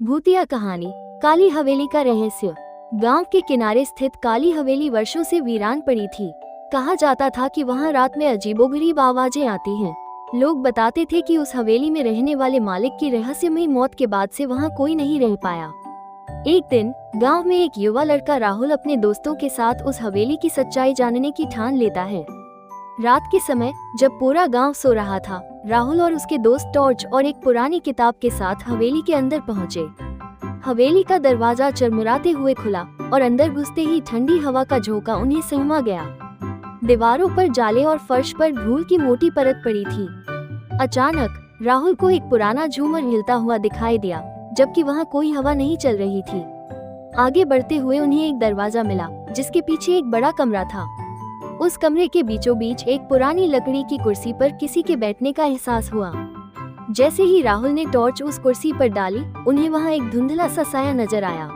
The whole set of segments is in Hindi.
भूतिया कहानी काली हवेली का रहस्य। गांव के किनारे स्थित काली हवेली वर्षों से वीरान पड़ी थी। कहा जाता था कि वहां रात में अजीबोगरीब आवाजें आती हैं। लोग बताते थे कि उस हवेली में रहने वाले मालिक की रहस्यमयी मौत के बाद से वहां कोई नहीं रह पाया। एक दिन गांव में एक युवा लड़का राहुल अपने दोस्तों के साथ उस हवेली की सच्चाई जानने की ठान लेता है। रात के समय जब पूरा गांव सो रहा था, राहुल और उसके दोस्त टॉर्च और एक पुरानी किताब के साथ हवेली के अंदर पहुंचे। हवेली का दरवाजा चरमुराते हुए खुला और अंदर घुसते ही ठंडी हवा का झोंका उन्हें सहमा गया। दीवारों पर जाले और फर्श पर धूल की मोटी परत पड़ी थी। अचानक राहुल को एक पुराना झूमर हिलता हुआ दिखाई दिया, जबकि वहां कोई हवा नहीं चल रही थी। आगे बढ़ते हुए उन्हें एक दरवाजा मिला, जिसके पीछे एक बड़ा कमरा था। उस कमरे के बीचों बीच एक पुरानी लकड़ी की कुर्सी पर किसी के बैठने का एहसास हुआ। जैसे ही राहुल ने टॉर्च उस कुर्सी पर डाली, उन्हें वहां एक धुंधला सा साया नजर आया।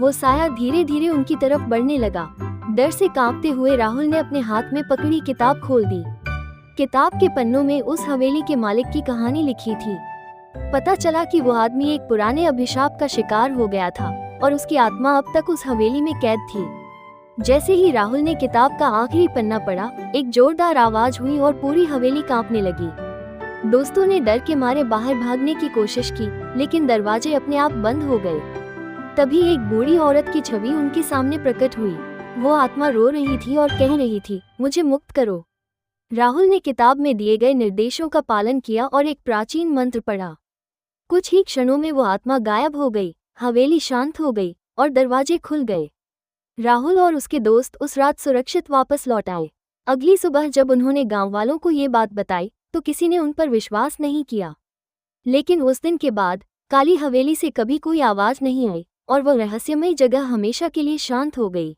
वो साया धीरे धीरे उनकी तरफ बढ़ने लगा। डर से कांपते हुए राहुल ने अपने हाथ में पकड़ी किताब खोल दी। किताब के पन्नों में उस हवेली के मालिक की कहानी लिखी थी। पता चला कि वो आदमी एक पुराने अभिशाप का शिकार हो गया था और उसकी आत्मा अब तक उस हवेली में कैद थी। जैसे ही राहुल ने किताब का आखिरी पन्ना पढ़ा, एक जोरदार आवाज हुई और पूरी हवेली कांपने लगी। दोस्तों ने डर के मारे बाहर भागने की कोशिश की, लेकिन दरवाजे अपने आप बंद हो गए। तभी एक बूढ़ी औरत की छवि उनके सामने प्रकट हुई। वो आत्मा रो रही थी और कह रही थी, मुझे मुक्त करो। राहुल ने किताब में दिए गए निर्देशों का पालन किया और एक प्राचीन मंत्र पढ़ा। कुछ ही क्षणों में वो आत्मा गायब हो गई, हवेली शांत हो गई और दरवाजे खुल गए। राहुल और उसके दोस्त उस रात सुरक्षित वापस लौट आए। अगली सुबह जब उन्होंने गांव वालों को ये बात बताई, तो किसी ने उन पर विश्वास नहीं किया। लेकिन उस दिन के बाद काली हवेली से कभी कोई आवाज नहीं आई और वो रहस्यमयी जगह हमेशा के लिए शांत हो गई।